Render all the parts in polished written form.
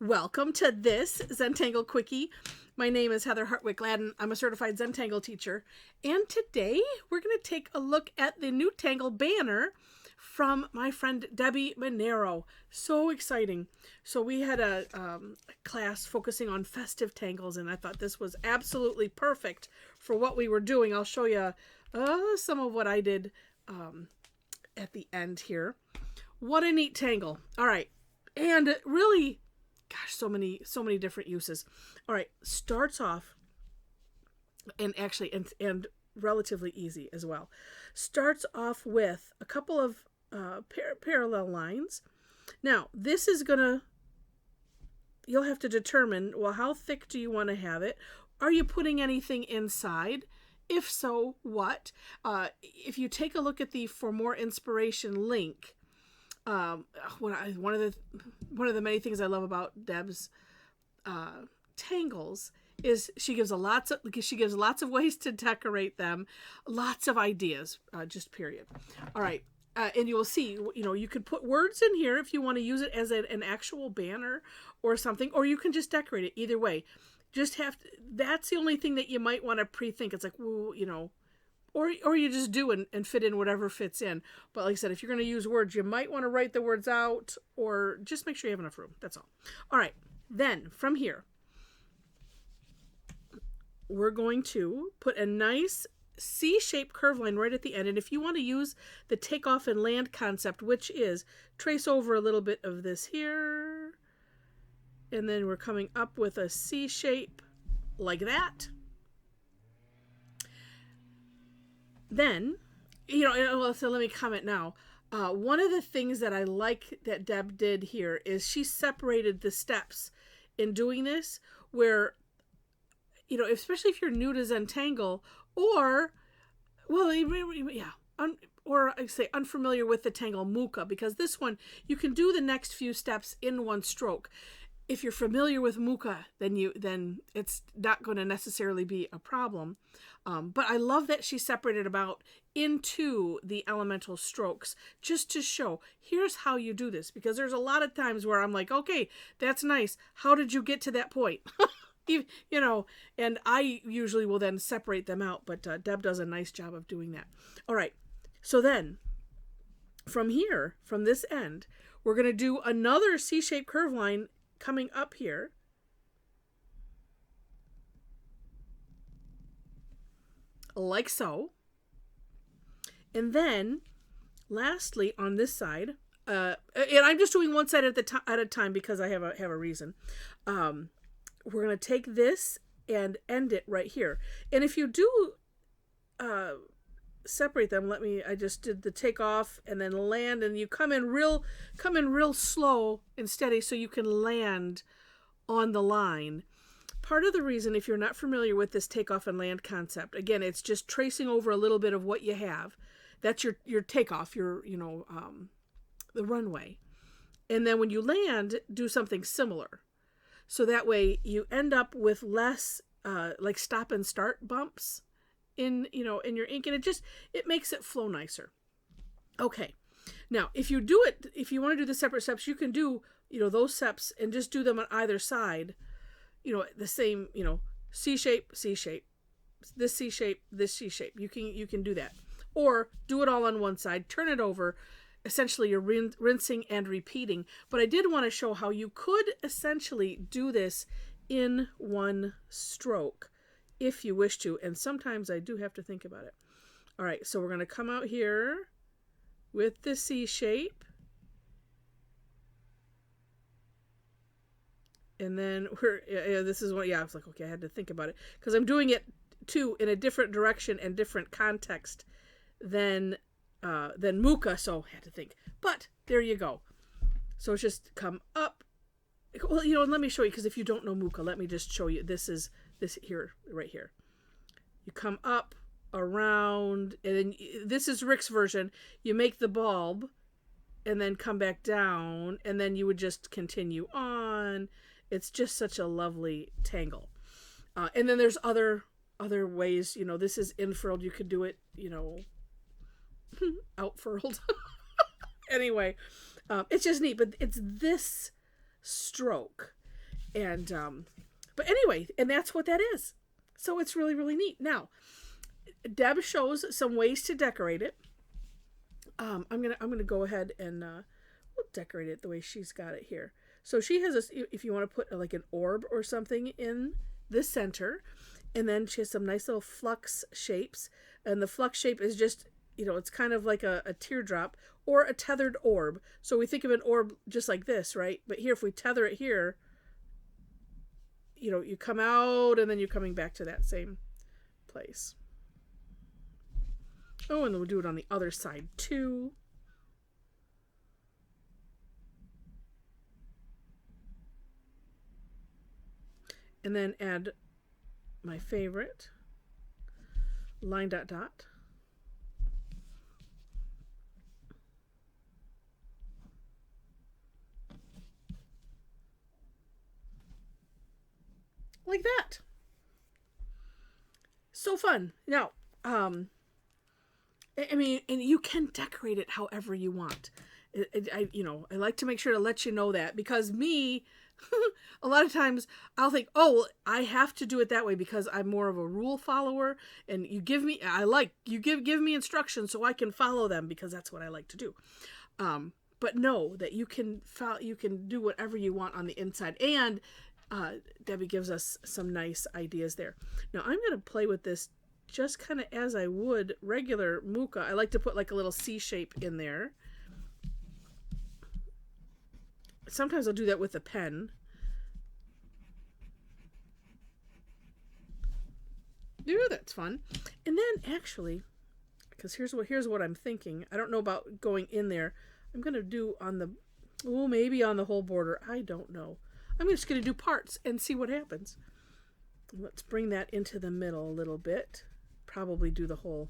Welcome to this Zentangle Quickie. My name is Heather Hartwick Gladden. I'm a Certified Zentangle Teacher. And today we're going to take a look at the new Tangle banner from my friend Debbi Minero. So exciting. So we had a class focusing on festive tangles, and I thought this was absolutely perfect for what we were doing. I'll show you some of what I did at the end here. What a neat tangle. All right. And really, gosh, so many different uses. All right, starts off, and actually, and relatively easy as well. Starts off with a couple of parallel lines. Now, this is you'll have to determine, well, how thick do you want to have it? Are you putting anything inside? If so, what? If you take a look at the For More Inspiration link, one of the many things I love about Deb's tangles is she gives lots of ways to decorate them, lots of ideas, just period. All right, and you will see, you could put words in here if you want to use it as an actual banner or something, or you can just decorate it. Either way, that's the only thing that you might want to pre-think. It's like, well, Or you just do and fit in whatever fits in. But like I said, if you're going to use words, you might want to write the words out or just make sure you have enough room. That's all. All right. Then from here, we're going to put a nice C-shaped curve line right at the end. And if you want to use the takeoff and land concept, which is trace over a little bit of this here, and then we're coming up with a C shape like that. Then, so let me comment now. One of the things that I like that Deb did here is she separated the steps in doing this where, especially if you're new to Zentangle or I say unfamiliar with the Tangle Muka, because this one, you can do the next few steps in one stroke. If you're familiar with Muka, then it's not going to necessarily be a problem. But I love that she separated about into the elemental strokes just to show, here's how you do this. Because there's a lot of times where I'm like, okay, that's nice. How did you get to that point? And I usually will then separate them out. But Deb does a nice job of doing that. All right. So then from here, from this end, we're going to do another C-shaped curve line coming up here. Like so. And then lastly on this side, and I'm just doing one side at a time because I have a reason. We're going to take this and end it right here. And if you do separate them, I just did the take off and then land, and you come in real slow and steady so you can land on the line. Part of the reason, if you're not familiar with this takeoff and land concept, again, it's just tracing over a little bit of what you have. That's your takeoff, the runway. And then when you land, do something similar. So that way you end up with less like stop and start bumps in your ink, and it makes it flow nicer. Okay. Now, if you want to do the separate steps, you can do, those steps and just do them on either side. The same, C shape, C shape, this C shape, this C shape. You can do that. Or do it all on one side, turn it over. Essentially, you're rinsing and repeating. But I did want to show how you could essentially do this in one stroke if you wish to. And sometimes I do have to think about it. All right, so we're going to come out here with the C shape. And then this is what, I was like, okay, I had to think about it because I'm doing it too in a different direction and different context than Muka, so I had to think. But there you go. So it's just come up. Well, and let me show you, because if you don't know Muka, let me just show you. This is this here, right here. You come up, around, and then this is Rick's version. You make the bulb, and then come back down, and then you would just continue on. It's just such a lovely tangle. And then there's other ways, this is infurled. You could do it, outfurled. Anyway, it's just neat, but it's this stroke And, but anyway, and that's what that is. So it's really, really neat. Now, Deb shows some ways to decorate it. I'm gonna go ahead and we'll decorate it the way she's got it here. So she has if you want to put like an orb or something in the center, and then she has some nice little flux shapes, and the flux shape is just, it's kind of like a teardrop or a tethered orb. So we think of an orb just like this, right? But here, if we tether it here, you come out and then you're coming back to that same place. Oh, and then we'll do it on the other side too. And then add my favorite, line dot dot. Like that. So fun. Now, I mean, and you can decorate it however you want. I like to make sure to let you know that, because me, a lot of times I'll think, oh, I have to do it that way because I'm more of a rule follower, and you give me me instructions so I can follow them because that's what I like to do. But know that you can do whatever you want on the inside, and Debbie gives us some nice ideas there. Now I'm going to play with this just kind of as I would regular muka. I like to put like a little C shape in there. Sometimes I'll do that with a pen. Yeah, that's fun. And then actually, because here's what I'm thinking. I don't know about going in there. I'm going to do maybe on the whole border. I don't know. I'm just going to do parts and see what happens. Let's bring that into the middle a little bit. Probably do the whole.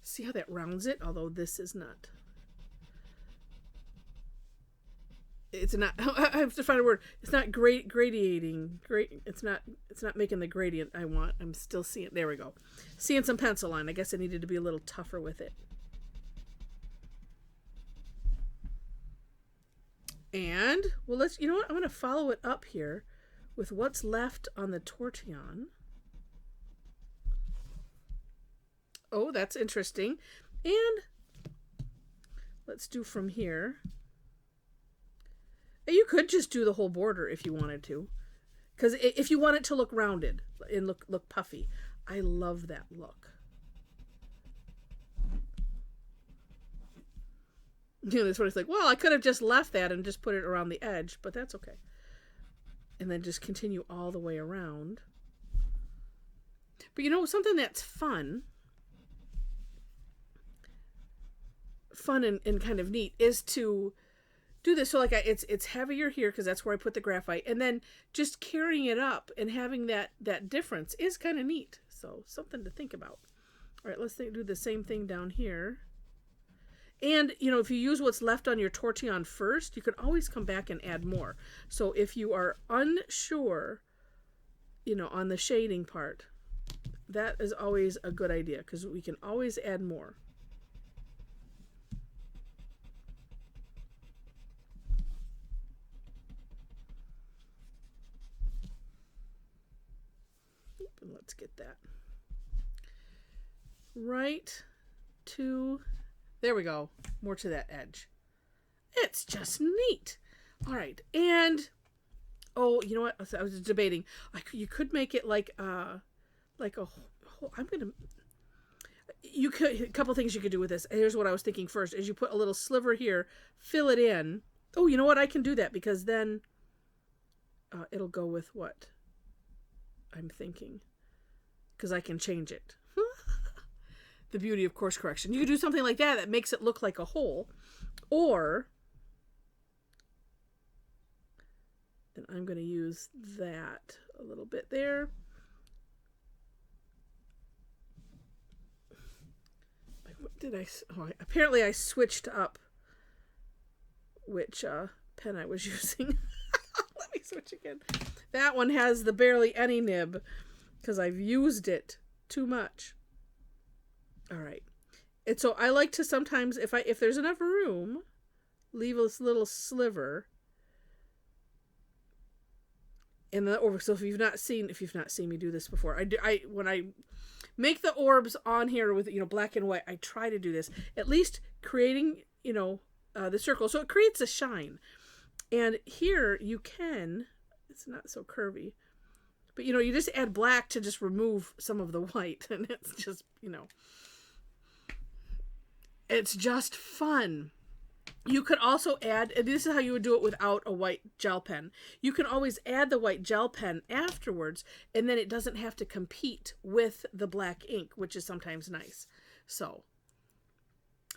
See how that rounds it? Although this is not. It's not. I have to find a word. It's not gradiating. It's not making the gradient I want. I'm still seeing. There we go. Seeing some pencil line. I guess I needed to be a little tougher with it. And, well, you know what? I'm going to follow it up here with what's left on the tortillon. Oh, that's interesting. And let's do from here. You could just do the whole border if you wanted to. Because if you want it to look rounded and look puffy. I love that look. That's what it's like. Well, I could have just left that and just put it around the edge, but that's okay. And then just continue all the way around. But something that's fun and kind of neat is to do this. So like it's heavier here because that's where I put the graphite, and then just carrying it up and having that difference is kind of neat. So something to think about. All right, let's do the same thing down here. And, if you use what's left on your tortillon first, you can always come back and add more. So if you are unsure, on the shading part, that is always a good idea because we can always add more. And let's get that right to... There we go. More to that edge. It's just neat. All right. And, oh, you know what? I was debating. You could make it like a whole, a couple things you could do with this. Here's what I was thinking first, is you put a little sliver here, fill it in. Oh, you know what? I can do that because then it'll go with what I'm thinking. Because I can change it. The beauty of course correction. You could do something like that makes it look like a hole. Or, and I'm going to use that a little bit there. What did I... Oh, apparently I switched up which pen I was using. Let me switch again. That one has the barely any nib because I've used it too much. All right. And so I like to sometimes, if there's enough room, leave a little sliver. And so if you've not seen me do this before, when I make the orbs on here with black and white, I try to do this, at least creating the circle, so it creates a shine. And here it's not so curvy, but you just add black to just remove some of the white, and it's just it's just fun. You could also add, and this is how you would do it without a white gel pen. You can always add the white gel pen afterwards, and then it doesn't have to compete with the black ink, which is sometimes nice. So,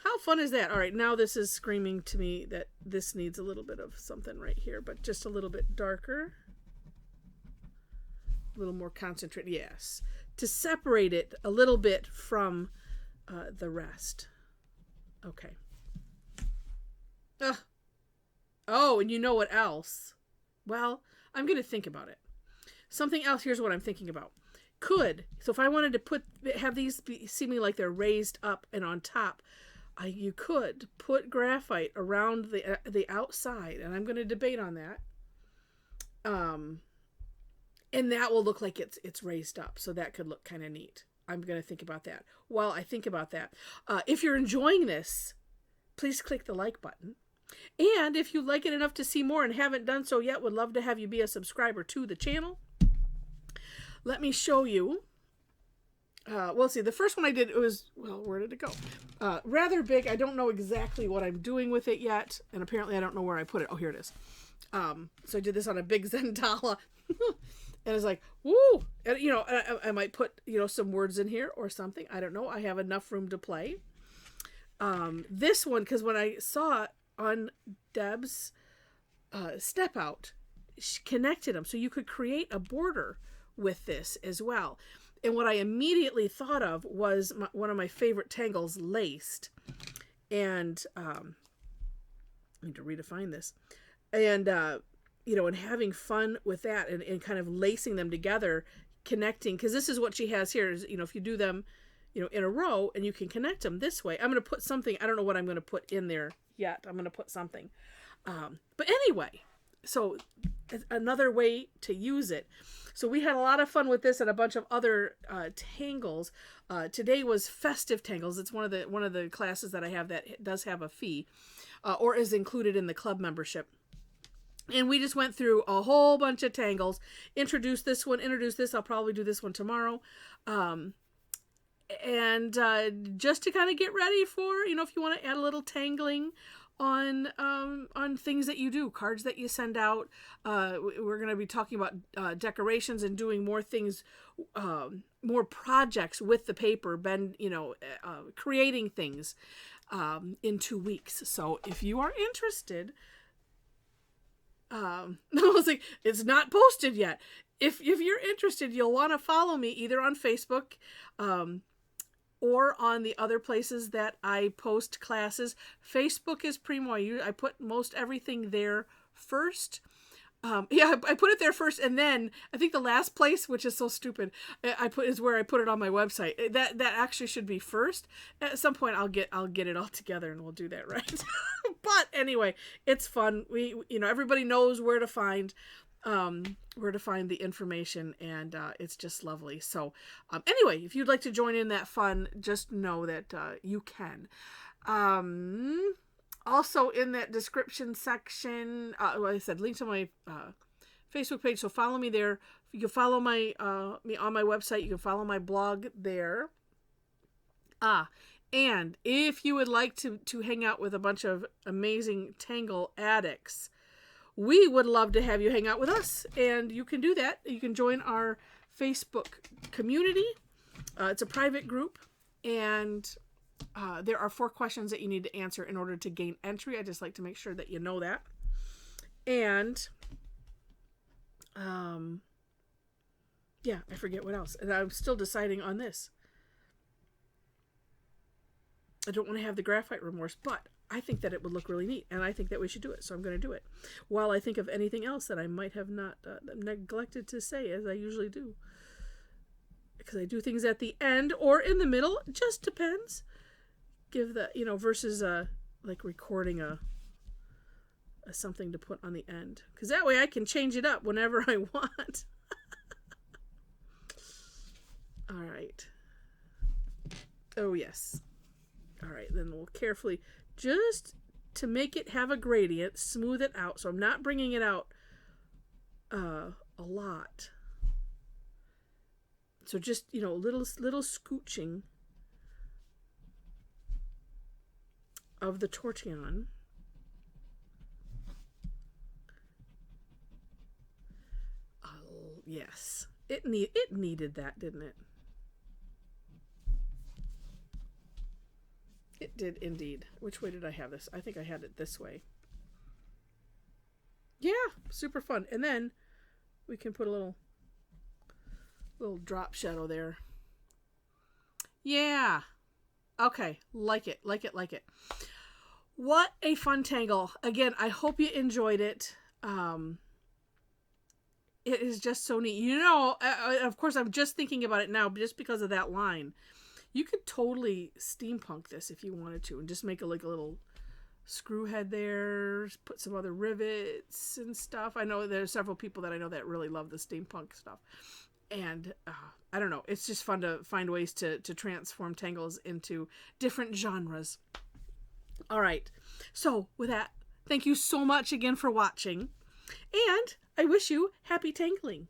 how fun is that? All right, now this is screaming to me that this needs a little bit of something right here, but just a little bit darker. A little more concentrated, yes. To separate it a little bit from the rest. Okay. Oh, and you know what else? Well, I'm going to think about it. Something else, here's what I'm thinking about. So if I wanted to have these seeming like they're raised up and on top, you could put graphite around the outside, and I'm going to debate on that. And that will look like it's raised up, so that could look kind of neat. I'm going to think about that. While I think about that, if you're enjoying this, please click the like button. And if you like it enough to see more and haven't done so yet, would love to have you be a subscriber to the channel. Let me show you. See, the first one I did, where did it go? Rather big. I don't know exactly what I'm doing with it yet. And apparently I don't know where I put it. Oh, here it is. So I did this on a big Zentala. And it's like, woo! And, I might put, some words in here or something. I don't know. I have enough room to play. This one, because when I saw it on Deb's step out, she connected them. So you could create a border with this as well. And what I immediately thought of was one of my favorite tangles, laced. And I need to redefine this. And, and having fun with that and kind of lacing them together, connecting. Because this is what she has here is, if you do them, in a row and you can connect them this way. I'm going to put something. I don't know what I'm going to put in there yet. I'm going to put something. But anyway, so another way to use it. So we had a lot of fun with this and a bunch of other tangles. Today was festive tangles. It's one of the classes that I have that does have a fee or is included in the club membership. And we just went through a whole bunch of tangles, introduced this one, introduced this. I'll probably do this one tomorrow. And just to kind of get ready for, if you want to add a little tangling on things that you do, cards that you send out. We're going to be talking about decorations and doing more things, more projects with the paper, creating things in 2 weeks. So if you are interested, I was like, it's not posted yet. If you're interested, you'll want to follow me either on Facebook, or on the other places that I post classes. Facebook is primo. I put most everything there first. I put it there first, and then I think the last place, which is so stupid, is where I put it on my website. That actually should be first. At some point, I'll get it all together, and we'll do that, right? But anyway, it's fun. Everybody knows where to find the information, and it's just lovely. So anyway, if you'd like to join in that fun, just know that you can. Also in that description section, like I said, link to my Facebook page, so follow me there. You can follow me on my website. You can follow my blog there. And if you would like to hang out with a bunch of amazing Tangle addicts, we would love to have you hang out with us, and you can do that. You can join our Facebook community. It's a private group, and there are 4 questions that you need to answer in order to gain entry. I just like to make sure that you know that. And, I forget what else. And I'm still deciding on this. I don't want to have the graphite remorse, but I think that it would look really neat, and I think that we should do it, so I'm going to do it. While I think of anything else that I might have not neglected to say, as I usually do. Because I do things at the end or in the middle. It just depends. give the, versus like recording a something to put on the end. Because that way I can change it up whenever I want. All right. Oh, yes. All right, then we'll carefully, just to make it have a gradient, smooth it out. So I'm not bringing it out a lot. So just, little scooching of the tortillon. Oh, yes. It needed that, didn't it? It did indeed. Which way did I have this? I think I had it this way. Yeah, super fun. And then we can put a little drop shadow there. Yeah. Okay. Like it. What a fun tangle. Again, I hope you enjoyed it. It is just so neat. Of course, I'm just thinking about it now just because of that line. You could totally steampunk this if you wanted to and just make a little screw head there, put some other rivets and stuff. I know there's several people that I know that really love the steampunk stuff. And I don't know, it's just fun to find ways to transform tangles into different genres. All right. So with that, thank you so much again for watching. And I wish you happy tangling.